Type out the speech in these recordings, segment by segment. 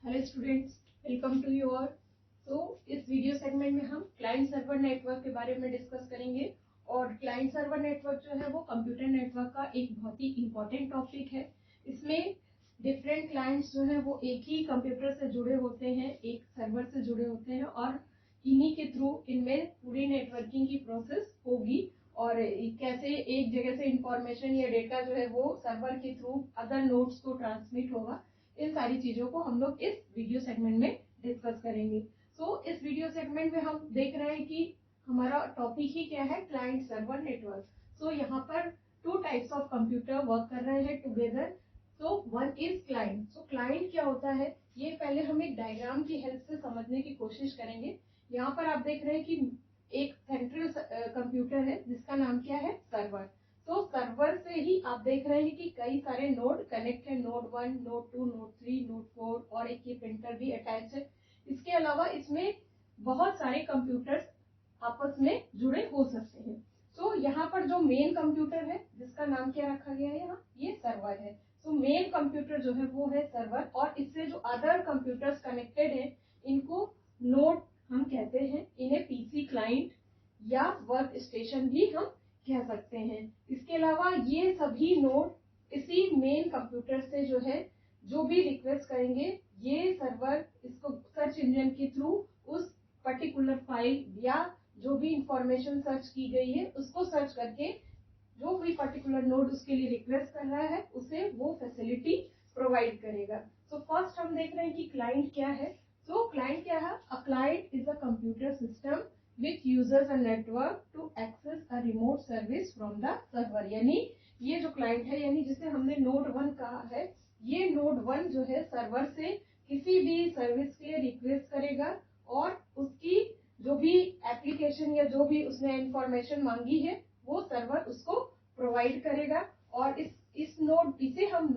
Hello students, welcome to you all. तो इस video segment में हम क्लाइंट सर्वर नेटवर्क के बारे में डिस्कस करेंगे। और क्लाइंट सर्वर नेटवर्क जो है वो कंप्यूटर नेटवर्क का एक बहुत ही इम्पोर्टेंट टॉपिक है। इसमें डिफरेंट क्लाइंट्स जो है वो एक ही कंप्यूटर से जुड़े होते हैं, एक सर्वर से जुड़े होते हैं और इन्हीं के थ्रू इनमें पूरी नेटवर्किंग की प्रोसेस होगी और कैसे एक जगह से इंफॉर्मेशन या डेटा जो है वो सर्वर के थ्रू अदर नोड्स को ट्रांसमिट होगा। इन सारी चीजों को हम लोग इस वीडियो सेगमेंट में डिस्कस करेंगे। इस वीडियो सेगमेंट में हम देख रहे हैं कि हमारा टॉपिक ही क्या है, क्लाइंट सर्वर नेटवर्क। यहाँ पर two types of computer work कर रहे हैं together. One is client. Client क्या होता है ये पहले हम एक डायग्राम की हेल्प से समझने की कोशिश करेंगे। यहाँ पर आप देख रहे हैं कि एक सेंट्रल कंप्यूटर है जिसका नाम क्या है, सर्वर। सर्वर से ही आप देख रहे हैं कि कई सारे नोड कनेक्ट है, नोड 1, नोड 2, नोड 3, नोड 4 और एक ये प्रिंटर भी अटैच है। इसके अलावा इसमें बहुत सारे कंप्यूटर्स आपस में जुड़े हो सकते हैं। यहाँ पर जो मेन कंप्यूटर है जिसका नाम क्या रखा गया है यहाँ, ये सर्वर है। मेन कंप्यूटर जो है वो है सर्वर और इससे जो अदर कंप्यूटर्स कनेक्टेड है इनको नोड हम कहते हैं। इन्हें पीसी क्लाइंट या वर्क स्टेशन भी हम कह सकते हैं। इसके अलावा ये सभी नोड इसी मेन कंप्यूटर से जो है जो भी रिक्वेस्ट करेंगे ये सर्वर इसको सर्च इंजन के थ्रू उस पर्टिकुलर फाइल या जो भी इंफॉर्मेशन सर्च की गई है उसको सर्च करके जो भी पर्टिकुलर नोड उसके लिए रिक्वेस्ट कर रहा है उसे वो फैसिलिटी प्रोवाइड करेगा। फर्स्ट हम देख रहे हैं कि क्लाइंट क्या है। क्लाइंट क्या है? A client is a computer system which uses a network to access a remote service from the server। यानी ये जो क्लाइंट है, यानी जिसे हमने नोड 1 कहा है, ये नोड 1 जो है सर्वर से किसी भी सर्विस के लिए रिक्वेस्ट करेगा और उसकी जो भी एप्लीकेशन या जो भी उसने इंफॉर्मेशन मांगी है वो सर्वर उसको प्रोवाइड करेगा। और इस नोड इसे हम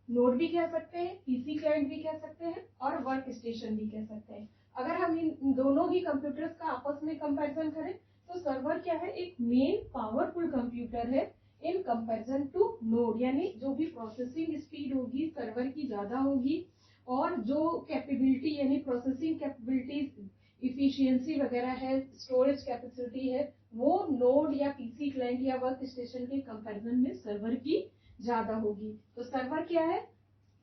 नोड भी कह सकते हैं, पीसी क्लाइंट भी कह सकते हैं और वर्क स्टेशन भी कह सकते हैं। अगर हम इन दोनों ही कंप्यूटर्स का आपस में कंपैरिजन करें तो सर्वर क्या है, एक मेन पावरफुल कंप्यूटर है इन कंपैरिजन टू नोड। यानी जो भी प्रोसेसिंग स्पीड होगी सर्वर की ज्यादा होगी और जो कैपेबिलिटी यानी प्रोसेसिंग कैपेबिलिटीज, इफिशियंसी वगैरह है, स्टोरेज कैपेसिटी है, वो नोड या पीसी क्लाइंट या वर्क स्टेशन के कंपैरिजन में सर्वर की ज्यादा होगी। सर्वर क्या है?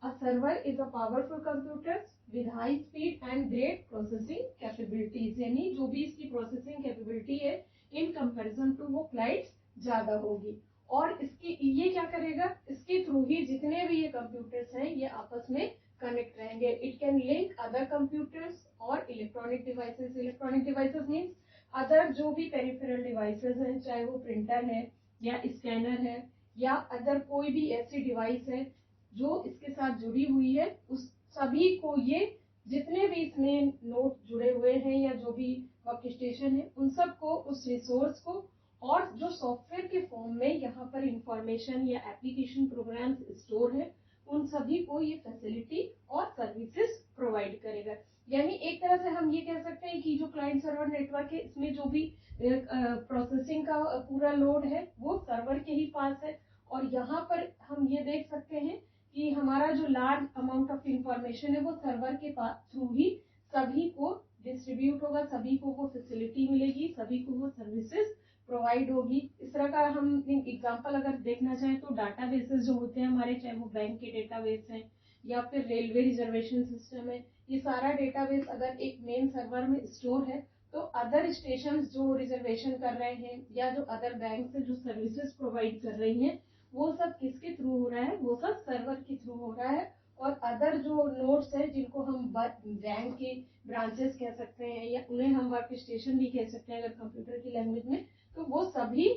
A server is a powerful computer with high speed and great processing capabilities। यानी जो भी इसकी प्रोसेसिंग कैपेबिलिटी है इन कंपैरिजन टू वो क्लाइंट्स ज्यादा होगी। और इसकी ये क्या करेगा, इसके थ्रू ही जितने भी ये कंप्यूटर्स हैं ये आपस में कनेक्ट रहेंगे। It can link other computers और electronic devices. Electronic devices means other जो भी पेरिफेरल डिवाइसेस हैं, चाहे वो प्रिंटर है या स्कैनर है या अदर कोई भी ऐसी डिवाइस है जो इसके साथ जुड़ी हुई है, उस सभी को ये जितने भी इसमें नोड जुड़े हुए हैं या जो भी वर्क स्टेशन है उन सबको उस रिसोर्स को और जो सॉफ्टवेयर के फॉर्म में यहाँ पर इंफॉर्मेशन या एप्लीकेशन प्रोग्राम्स स्टोर है उन सभी को ये फैसिलिटी और सर्विसेज प्रोवाइड करेगा। यानी एक तरह से हम ये कह सकते हैं कि जो क्लाइंट सर्वर नेटवर्क है इसमें जो भी प्रोसेसिंग का पूरा लोड है वो सर्वर के ही पास है। और यहाँ पर हम ये देख सकते हैं कि हमारा जो लार्ज अमाउंट ऑफ इंफॉर्मेशन है वो सर्वर के थ्रू ही सभी को डिस्ट्रीब्यूट होगा, सभी को वो फैसिलिटी मिलेगी, सभी को वो सर्विसेज प्रोवाइड होगी। इस तरह का हम एग्जांपल अगर देखना चाहें तो डाटाबेसेस जो होते हैं हमारे, चाहे वो बैंक के डेटाबेस हैं या फिर रेलवे रिजर्वेशन सिस्टम है, ये सारा डेटाबेस अगर एक मेन सर्वर में स्टोर है तो अदर स्टेशन जो रिजर्वेशन कर रहे हैं या जो अदर बैंक से जो सर्विसेज प्रोवाइड कर रही हैं वो सब किसके थ्रू हो रहा है, वो सब सर्वर के थ्रू हो रहा है। और अदर जो नोड्स है जिनको हम बैंक के ब्रांचेस कह सकते हैं या उन्हें हम वर्क स्टेशन भी कह सकते हैं अगर कंप्यूटर की लैंग्वेज में, तो वो सभी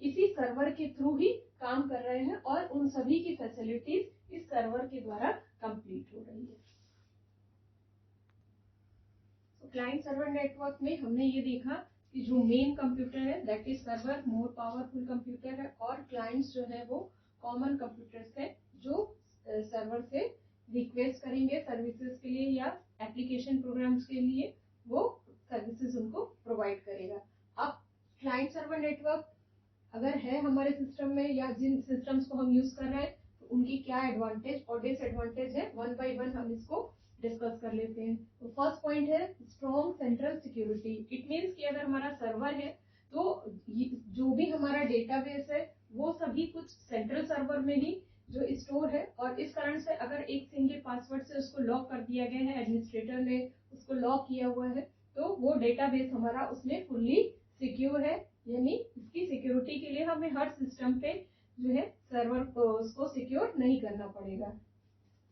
इसी सर्वर के थ्रू ही काम कर रहे हैं और उन सभी की फैसिलिटीज इस सर्वर के द्वारा कंप्लीट हो रही है। क्लाइंट सर्वर नेटवर्क में हमने ये देखा कि जो मेन कंप्यूटर है that is server, more powerful computer है, और क्लाइंट्स जो है वो कॉमन कंप्यूटर्स है जो सर्वर से रिक्वेस्ट करेंगे सर्विसेज के लिए या एप्लीकेशन प्रोग्राम्स के लिए, वो सर्विसेज उनको प्रोवाइड करेगा। अब क्लाइंट सर्वर नेटवर्क अगर है हमारे सिस्टम में या जिन सिस्टम्स को हम यूज कर रहे हैं उनकी क्या एडवांटेज और डिसएडवांटेज है, वन बाय वन हम इसको डिस्कस कर लेते हैं। तो फर्स्ट पॉइंट है strong central security. It means कि अगर हमारा सर्वर है तो जो भी हमारा डेटाबेस है वो सभी कुछ सेंट्रल सर्वर में ही जो स्टोर है, और इस कारण से अगर एक सिंगल पासवर्ड से उसको लॉक कर दिया गया है, एडमिनिस्ट्रेटर ने उसको लॉक किया हुआ है, तो वो डेटाबेस हमारा उसमें फुल्ली सिक्योर है। यानी इसकी सिक्योरिटी के लिए हमें हर सिस्टम पे जो है सर्वर को उसको सिक्योर नहीं करना पड़ेगा।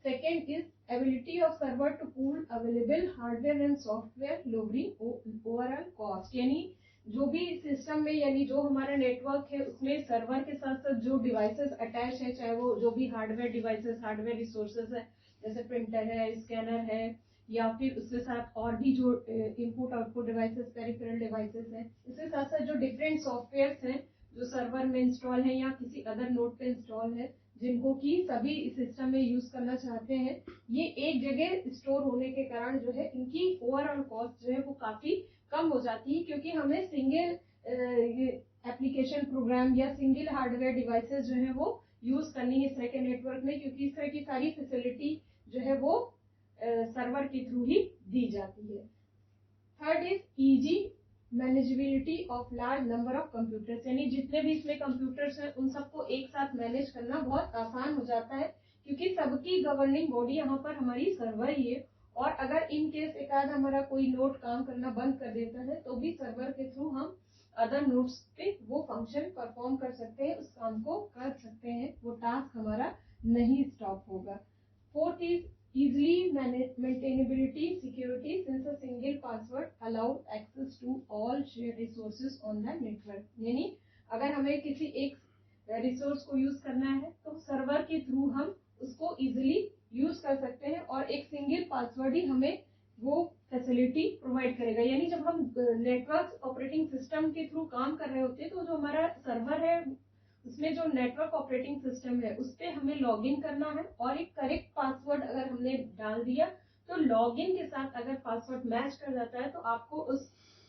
Second is ability of server to pool available hardware and software lowering overall cost. यानी जो भी सिस्टम में, यानी जो हमारा नेटवर्क है उसमें सर्वर के साथ साथ जो डिवाइसेस अटैच है, चाहे वो जो भी हार्डवेयर डिवाइसेस, हार्डवेयर रिसोर्सेज है, जैसे प्रिंटर है, स्कैनर है, या फिर उसके साथ और भी जो input output devices, peripheral devices हैं, इसके साथ साथ जो डिफरेंट सॉफ्टवेयर्स हैं जो सर्वर में इंस्टॉल है या किसी अदर नोड पे इंस्टॉल है, जिनको कि सभी इस सिस्टम में यूज करना चाहते हैं, ये एक जगह स्टोर होने के कारण जो है इनकी ओवरऑल कॉस्ट जो है वो काफी कम हो जाती है, क्योंकि हमें सिंगल एप्लीकेशन प्रोग्राम या सिंगल हार्डवेयर डिवाइसेस जो है वो यूज करनी है इस तरह के नेटवर्क में, क्योंकि इस तरह की सारी फैसिलिटी जो है वो सर्वर के थ्रू ही दी जाती है। Third is easy manageability of large number of computers. यानी जितने भी इसमें कंप्यूटर्स हैं उन सबको एक साथ मैनेज करना बहुत आसान हो जाता है, क्योंकि सबकी गवर्निंग बॉडी यहाँ पर हमारी सर्वर ही है, और अगर इन केस एक आध हमारा कोई नोड काम करना बंद कर देता है तो भी सर्वर के थ्रू हम अदर नोड्स पे वो फंक्शन परफॉर्म कर सकते हैं, उस काम को कर सकते हैं, वो टास्क हमारा नहीं स्टॉप होगा। Fourth is easily maintainability security, since a single password allows access to all shared resources on the network। यानी अगर हमें किसी एक रिसोर्स को यूज करना है तो सर्वर के थ्रू हम उसको इजीली यूज कर सकते हैं, और एक सिंगल पासवर्ड ही हमें वो फैसिलिटी प्रोवाइड करेगा। यानी जब हम नेटवर्क ऑपरेटिंग सिस्टम के थ्रू काम कर रहे होते हैं तो जो हमारा सर्वर है उसमें जो नेटवर्क ऑपरेटिंग सिस्टम है उस पर हमें लॉगिन करना है, और एक करेक्ट पासवर्ड अगर हमने डाल दिया तो लॉगिन के साथ अगर पासवर्ड मैच कर जाता है तो आपको उस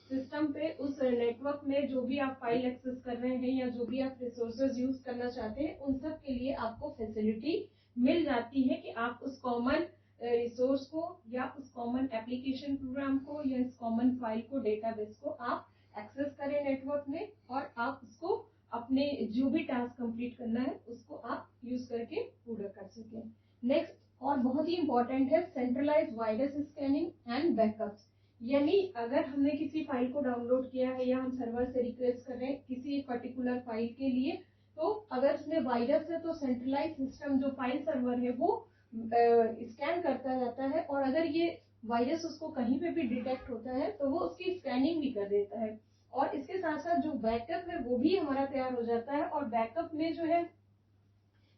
सिस्टम पे, उस नेटवर्क में जो भी आप फाइल एक्सेस कर रहे हैं या जो भी आप रिसोर्सेज यूज करना चाहते हैं उन सब के लिए आपको फैसिलिटी मिल जाती है कि आप उस कॉमन रिसोर्स को या उस कॉमन एप्लीकेशन प्रोग्राम को या इस कॉमन फाइल को, डेटाबेस को आप एक्सेस करें नेटवर्क में, और आप उसको अपने जो भी टास्क कंप्लीट करना है उसको आप यूज करके पूरा कर सकें। नेक्स्ट और बहुत ही इंपॉर्टेंट है centralise virus scanning and backups. यानी अगर हमने किसी फाइल को डाउनलोड किया है या हम सर्वर से रिक्वेस्ट कर रहे हैं किसी एक पर्टिकुलर फाइल के लिए, तो अगर उसमें वायरस है तो सेंट्रलाइज सिस्टम जो फाइल सर्वर है वो स्कैन करता जाता है, और अगर ये वायरस उसको कहीं पे भी डिटेक्ट होता है तो वो उसकी स्कैनिंग भी कर देता है, और इसके साथ साथ जो बैकअप है वो भी हमारा तैयार हो जाता है। और बैकअप में जो है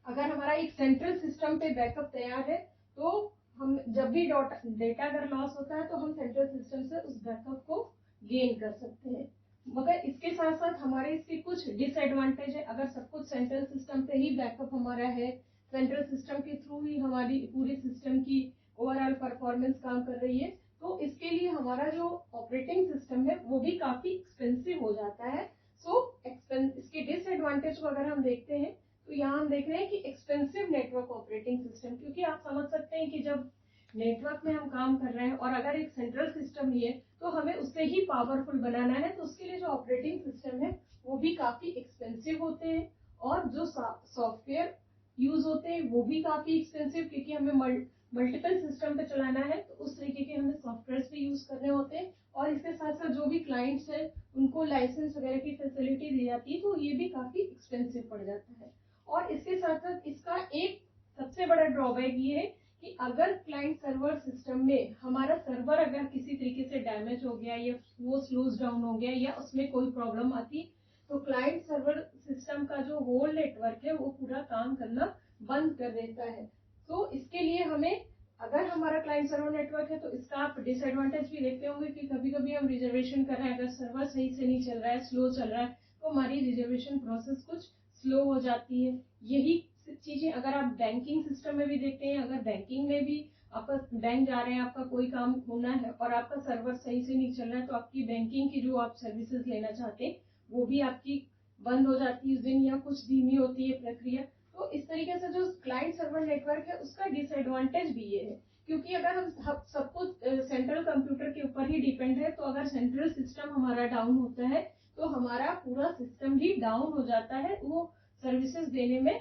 अगर हमारा एक सेंट्रल सिस्टम पे बैकअप तैयार है तो हम जब भी डेटा अगर लॉस होता है तो हम सेंट्रल सिस्टम से उस बैकअप को गेन कर सकते हैं। मगर इसके साथ साथ हमारे इसके कुछ डिसएडवांटेज है। अगर सब कुछ सेंट्रल सिस्टम पे ही बैकअप हमारा है, सेंट्रल सिस्टम के थ्रू ही हमारी पूरी सिस्टम की ओवरऑल परफॉर्मेंस काम कर रही है, तो इसके लिए हमारा जो ऑपरेटिंग सिस्टम है वो भी काफी एक्सपेंसिव हो जाता है। इसके डिसएडवांटेज को अगर हम देखते हैं तो यहाँ हम देख रहे हैं कि एक्सपेंसिव नेटवर्क ऑपरेटिंग सिस्टम, क्योंकि आप समझ सकते हैं कि जब नेटवर्क में हम काम कर रहे हैं और अगर एक सेंट्रल सिस्टम ही है तो हमें उससे ही पावरफुल बनाना है, तो उसके लिए जो ऑपरेटिंग सिस्टम है वो भी काफी एक्सपेंसिव होते हैं, और जो सॉफ्टवेयर यूज होते हैं वो भी काफी एक्सपेंसिव, क्योंकि हमें मल्टीपल सिस्टम पे चलाना है तो उस तरीके के हमें सॉफ्टवेयर भी यूज करने होते हैं, और इसके साथ साथ जो भी क्लाइंट्स हैं उनको लाइसेंस वगैरह की फैसिलिटी दी जाती है, तो ये भी काफी एक्सपेंसिव पड़ जाता है। और इसके साथ साथ इसका एक सबसे बड़ा ड्रॉबैक ये है कि अगर क्लाइंट सर्वर सिस्टम में हमारा सर्वर अगर किसी तरीके से डैमेज हो गया या वो स्लोज डाउन हो गया या उसमें कोई प्रॉब्लम आती, तो क्लाइंट सर्वर सिस्टम का जो होल नेटवर्क है वो पूरा काम करना बंद कर देता है। तो इसके लिए हमें, अगर हमारा क्लाइंट सर्वर नेटवर्क है तो इसका आप डिसएडवांटेज भी देखते होंगे कि कभी कभी हम रिजर्वेशन कर रहे हैं, अगर सर्वर सही से नहीं चल रहा है, स्लो चल रहा है, तो हमारी रिजर्वेशन प्रोसेस कुछ स्लो हो जाती है। यही चीजें अगर आप बैंकिंग सिस्टम में भी देखते हैं, अगर बैंकिंग में भी आपका बैंक जा रहे हैं, आपका कोई काम होना है और आपका सर्वर सही से नहीं चल रहा है, तो आपकी बैंकिंग की जो आप सर्विसेज लेना चाहते हैं वो भी आपकी बंद हो जाती है उस दिन, या कुछ धीमी होती है प्रक्रिया। तो इस तरीके से जो क्लाइंट सर्वर नेटवर्क है उसका डिसएडवांटेज भी ये है, क्योंकि अगर हम सब कुछ सेंट्रल कंप्यूटर के ऊपर ही डिपेंड है, तो अगर सेंट्रल सिस्टम हमारा डाउन होता है तो हमारा पूरा सिस्टम ही डाउन हो जाता है, वो सर्विसेज देने में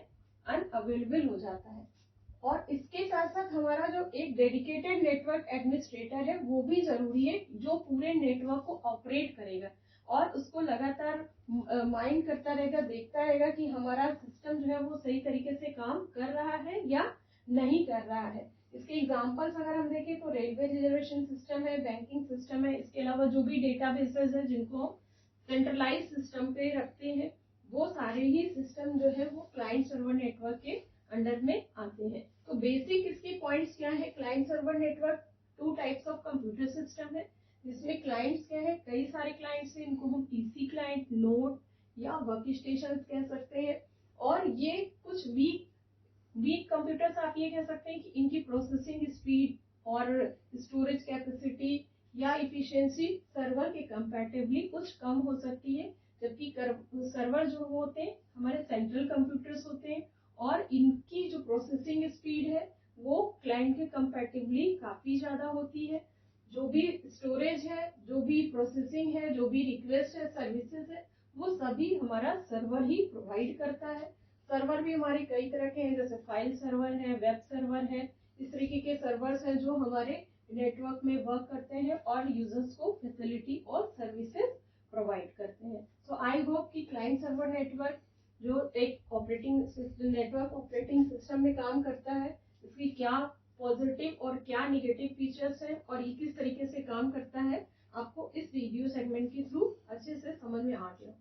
अनअवेलेबल हो जाता है। और इसके साथ साथ हमारा जो एक डेडिकेटेड नेटवर्क एडमिनिस्ट्रेटर है वो भी जरूरी है, जो पूरे नेटवर्क को ऑपरेट करेगा और उसको लगातार माइंड करता रहेगा, देखता रहेगा कि हमारा सिस्टम जो है वो सही तरीके से काम कर रहा है या नहीं कर रहा है। इसके एग्जांपल्स अगर हम देखें तो रेलवे रिजर्वेशन सिस्टम है, बैंकिंग सिस्टम है, इसके अलावा जो भी डेटाबेसेस है जिनको हम सेंट्रलाइज सिस्टम पे रखते हैं, वो सारे ही सिस्टम जो है वो क्लाइंट सर्वर नेटवर्क के अंडर में आते हैं। तो बेसिक इसके पॉइंट्स क्या है, client server network 2 types of computer system है, जिसमें क्लाइंट्स क्या है, कई सारे क्लाइंट्स हैं, इनको हम पीसी क्लाइंट, नोड या वर्क स्टेशन कह सकते हैं। और ये कुछ वीक कंप्यूटर्स आप ये कह सकते हैं कि इनकी प्रोसेसिंग स्पीड और स्टोरेज कैपेसिटी या इफिशियंसी सर्वर के कंपैरेटिवली कुछ कम हो सकती है, जबकि सर्वर जो होते हैं हमारे सेंट्रल कंप्यूटर्स होते हैं और इनकी जो प्रोसेसिंग स्पीड है वो क्लाइंट के कंपैरेटिवली काफी ज्यादा होती है। जो भी स्टोरेज है, जो भी प्रोसेसिंग है, जो भी रिक्वेस्ट है, सर्विसेज है, वो सभी हमारा सर्वर ही प्रोवाइड करता है। सर्वर भी हमारे कई तरह के हैं, जैसे फाइल सर्वर है, वेब सर्वर है, इस तरीके के सर्वर्स हैं जो हमारे नेटवर्क में वर्क करते हैं और यूजर्स को फैसिलिटी और सर्विसेज प्रोवाइड करते हैं। सो आई होप कि क्लाइंट सर्वर नेटवर्क जो एक नेटवर्क ऑपरेटिंग सिस्टम में काम करता है, इसकी क्या पॉजिटिव और क्या निगेटिव फीचर्स हैं और ये किस तरीके से काम करता है, आपको इस वीडियो सेगमेंट के थ्रू अच्छे से समझ में आ गया।